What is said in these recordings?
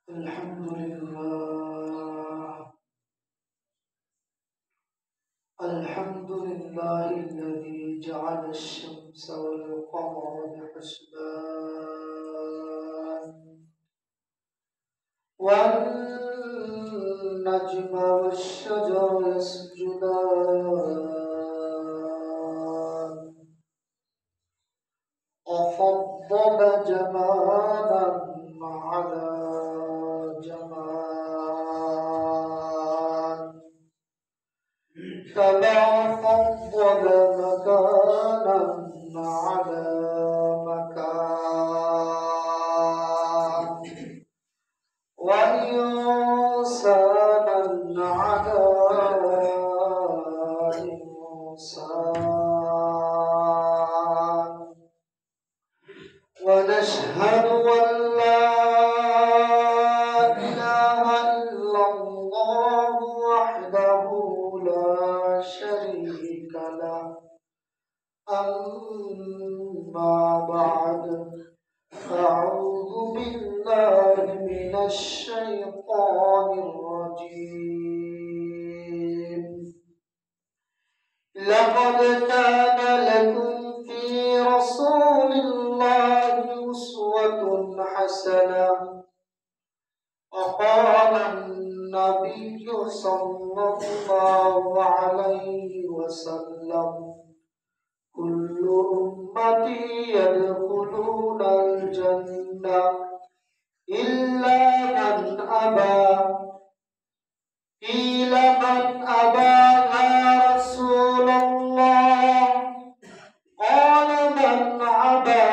الحمد لله الذي جعل الشمس والقمر بحسبان والنجم والشجر يسجدان وفضل جمالا على جمال كما فضل مكانا على مكان وإنسانا على إنسان ونشهد أن لا إله إلا الله وحده لا شريك له أما بعد أعوذ بالله من الشيطان الرجيم لقد كان لكم في رسول الله أسوة حسنة وقال النبي صلى الله عليه وسلم كل أمتي يدخلون الجنة إلا من أبى قيل من أبى يا رسول الله قال من أبى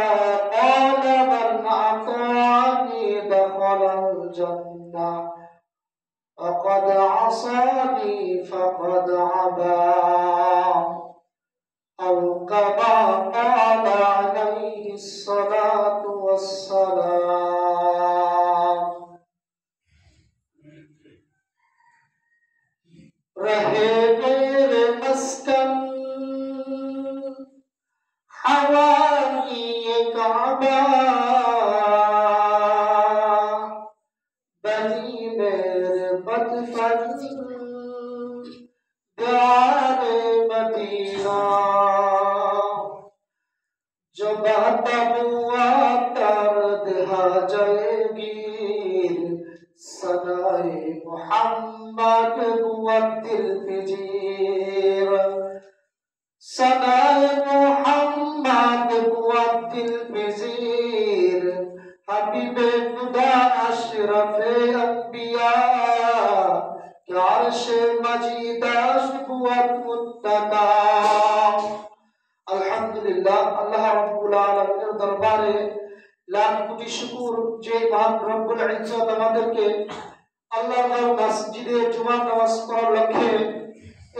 قال من أطاعني دخل الجنة وقد عصاني فقد أبى أو كما قال عليه الصلاة والسلام रहे मेरे मस्कन हवा की ये काबा बनी मेरे बचपन प्यारे मदीना जो बहता हुआ दर्द जाएगी सनाए मोहम्मद मुवद्दिल फिजीर सनाए मोहम्मद मुवद्दिल फिजीर हबीबे खुदा अशरफे अंबिया क्या अर्शे मजीदाश कुवत मुत्तका अल्हम्दुलिल्लाह अल्लाह रब्बुल आलमीনের দরবারে লাখ কোটি শুকর যে মহান রব্বুল ইজ্জত আমাদেরকে আল্লাহর মসজিদে জুমার নামাজ পড়ার লক্ষ্যে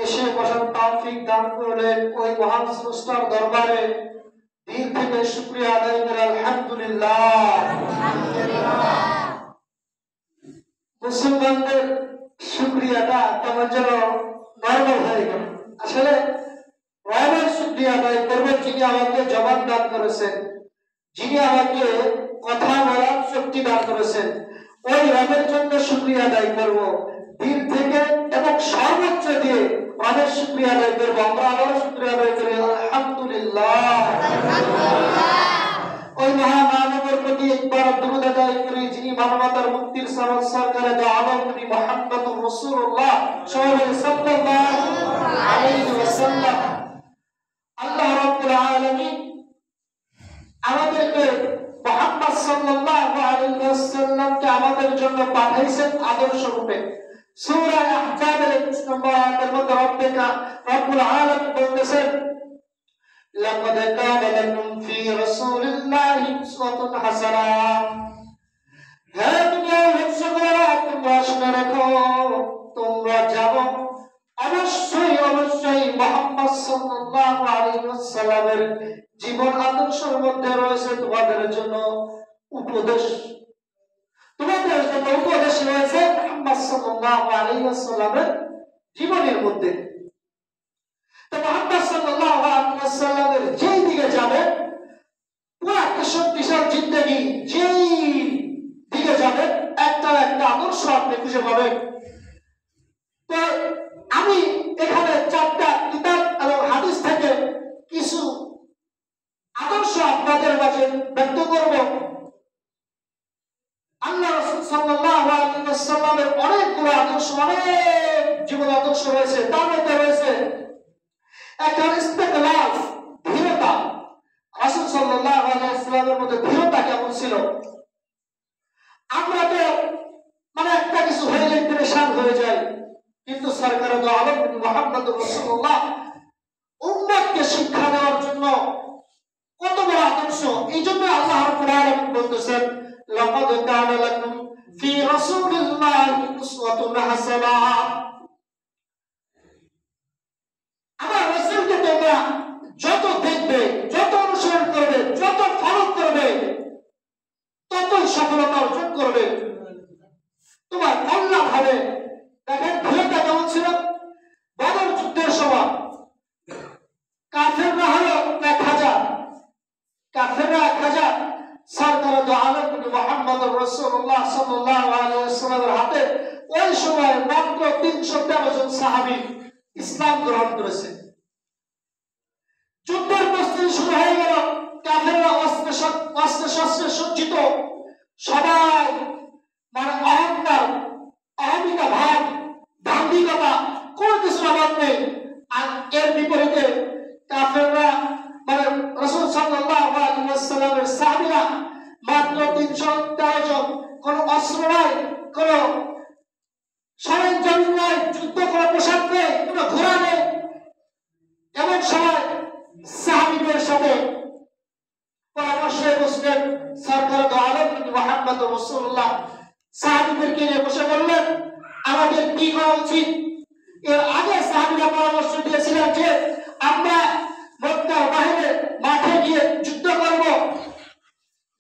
এসে বসার তৌফিক দান করলেন ওই মহান স্রষ্টার দরবারে দিল থেকে শুকরিয়া আদায় করে আলহামদুলিল্লাহ মুসলমানদের শুকরিয়াটা কেমন যেন নরমাল হয়ে গেল আসলে রবের শুকরিয়া আদায় করবো যিনি আমাকে জবান দান করেছেন যিনি আমাকে কথা বলার শক্তি দান করেছেন ওই রবের জন্য শুকরিয়া আদায় করব দিল থেকে এবং সর্বোচ্চ দিয়ে রবের শুকরিয়া আদায় করব আমরা আবারও শুকরিয়া আদায় করি আলহামদুলিল্লাহ ওই মহামানবের প্রতি একবার দরুদ আদায় করি যিনি মানবতার মুক্তির সনদ সরকারে দো আলম নবী মুহাম্মদুর রাসূলুল্লাহ সাল্লাল্লাহু আলাইহি ওয়াসাল্লাম আল্লাহ রাব্বুল আলামিন আমাদেরকে মুহাম্মদ সাল্লাল্লাহু আলাইহি ওয়াসাল্লামকে আমাদের জন্য পাঠাইছেন আদর্শ রূপে সূরা আহজাবের 21 নম্বর আয়াতের মধ্যে রব্বুল আলামিন বলতেছেন লাকাদ কানা লাকুম ফি রাসূলিল্লাহি উসওয়াতুন হাসানাহ হে দুনিয়ার সকলেরা তোমরা শুনে রাখো তোমরা জানো অবশ্যই মুহাম্মদ সাল্লাল্লাহু আলাইহি ওয়াসাল্লামের জীবন আদর্শের মধ্যে রয়েছে তোমাদের জন্য উপদেশ রয়েছে মুহাম্মদ সাল্লাল্লাহু আলাইহি ওয়াসাল্লামের জীবনের মধ্যে তো মুহাম্মদ সাল্লাল্লাহু আলাইহি ওয়াসাল্লামের যেই দিকে যাবে পুরো একটা শক্তিশালী জিন্দেগি যেই দিকে যাবে একটা আদর্শ আপনি খুঁজে পাবেন। তো আমি এখানে 4টা কিতাব এবং হাদিস থেকে কিছু আদর্শ আপনাদের মাঝে ব্যক্ত করব। আল্লাহ রাসূল সাল্লাল্লাহু আলাইহি ওয়াসাল্লামের অনেকগুলো আদর্শ, অনেক জীবন আদর্শ রয়েছে। তার মধ্যে রয়েছে একটা ইস্তেকলাল, ধীরতা। রাসূল সাল্লাল্লাহু আলাইহি ওয়াসাল্লামের মধ্যে ধীরতা কেমন ছিল? আমরা তো একটা কিছু হয়ে গেলে পেরেশান হয়ে যায়, কিন্তু সরকার দো আলম মুহাম্মদুর রাসূলুল্লাহ উম্মতকে শিক্ষা দেওয়ার জন্য কত বড় আদর্শ। এই জন্য আল্লাহ রাব্বুল আলামিন বলতেছেন, লাকাদ কানা লাকুম ফি রাসূলিল্লাহি উসওয়াতুন হাসানাহ। আমার রাসূলকে তোমরা যত দেখবে, যত অনুসরণ করবে, যত ফলো করবে, ততই সফলতা অর্জন করবে, তোমার কল্যাণ হবে। দেখেন ধীরতা কেমন ছিল। বদর যুদ্ধের সময় কাফেররা হলো 1000, কাফেররা 1000, সরকার দো আলম মুহাম্মদুর রাসূলুল্লাহ সাল্লাল্লাহু আলাইহি ওয়াসাল্লামের হাতে ওই সময় মাত্র 313 জন সাহাবী ইসলাম গ্রহণ করেছে। যুদ্ধের প্রস্তুতি শুরু হয়ে গেল। কাফেররা অস্ত্রে সজ্জিত, সবাই অহংকার, অহমিকা ভাব, দাম্ভিকতা, কোনো কিছুর অভাব নেই। আর এর বিপরীতে কাফেররা রাসূল সাল্লাল্লাহু আলাইহি ওয়াসাল্লামের সাহাবীরা মাত্র 313 জন, কোনো অস্ত্র নাই, কোনো সরঞ্জাম নাই, যুদ্ধ করার পোশাক নেই, কোনো ঘোড়া নেই। এমন সময় সাহাবীদের সাথে পরামর্শে বসলেন সরকার দো আলম মুহাম্মদুর রাসূলুল্লাহ। সাহাবীদেরকে নিয়ে বসে বললেন, আমাদের কি করা উচিত? এর আগে সাহাবীরা পরামর্শ দিয়েছিলেন যে আমরা মক্কার বাইরে মাঠে গিয়ে যুদ্ধ করব।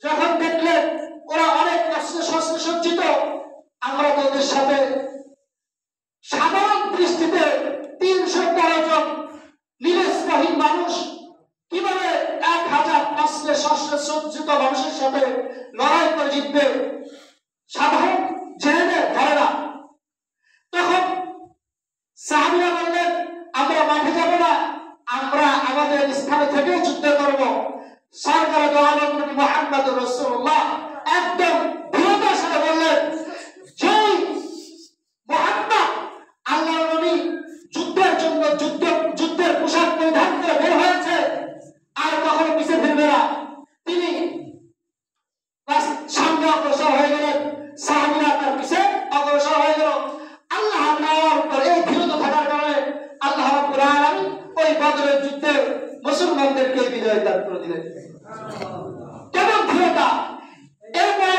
যখন দেখলেন ওরা অনেক অস্ত্র সজ্জিত, আমরা তাদের সাথে সাধারণ দৃষ্টিতে 313 জন নিরস্ত্রহীন মানুষ কিভাবে 1000 অস্ত্রে শস্ত্রে সজ্জিত মানুষের সাথে লড়াই করে জিতবে, সাধারণ জেনে ধরে না। তখন সাহাবীরা বললেন, আমরা মাঠে যাব না, আমরা আমাদের স্থানে থেকে যুদ্ধ করব। সরকার দো আলম মুহাম্মদুর রাসূলুল্লাহ একদম দৃঢ়তার সাথে বললেন, যেই মুহাম্মদ আল্লাহর নবী যুদ্ধের জন্য যুদ্ধের পোশাক পরিধান করে বের হয়েছে, আর কখনো পিছে ফিরবে না। তিনি সামনে অগ্রসর হয়ে গেলেন, সাহাবীরা তার পিছে অগ্রসর হয়ে গেল। আল্লাহ তাআলার উপর এই দৃঢ়তা থাকার কারণে আল্লাহ রাব্বুল আলামিন ওই বদরের যুদ্ধে মুসলমানদেরকে বিজয় দান করে দিলেন। কেমন দৃঢ়তা! এরপরে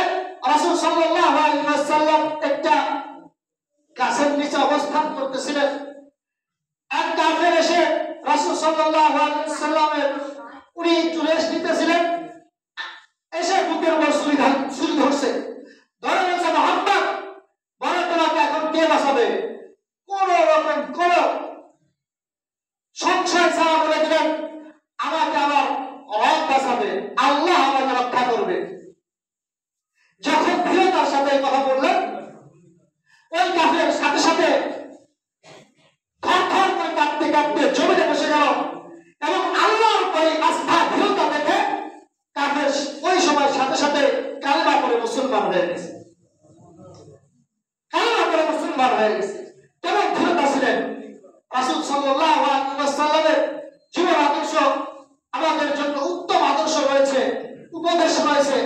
রাসূল সাল্লাল্লাহু আলাইহি ওয়াসাল্লাম একটা গাছের নিচে অবস্থান করতেছিলেন। এক কাফের এসে রাসূল সাল্লাল্লাহু আলাইহি ওয়াসাল্লামের উনি চুলেশ নিতেছিলেন, এসে বুকের উপর ছুরি ধরছে, ধরে বলছে, মুহাম্মদ বলে তোমাকে এখন কে বাঁচাবে? কোন রকম কোন সংশয় ছাড়া বলে দিলেন, আমাকে আমার রব বাঁচাবে, আল্লাহ আমাকে রক্ষা করবে। যখন দৃঢ়তার সাথে কথা বললেন, ওই কাফের সাথে সাথে থরথর করে কাঁপতে কাঁপতে জমিনে বসে গেল এবং আল্লাহর উপরে আস্থা দৃঢ়তা দেখে কাফের ওই সময় সাথে সাথে কালেমা করে মুসলমান হয়ে গেছে। কালেমা করে মুসলমান হয়ে গেছে। কেমন দৃঢ়তা ছিলেন! রাসূল সাল্লাল্লাহু আলাইহি ওয়াসাল্লামের জীবন আদর্শ আমাদের জন্য উত্তম আদর্শ রয়েছে, উপদেশ রয়েছে।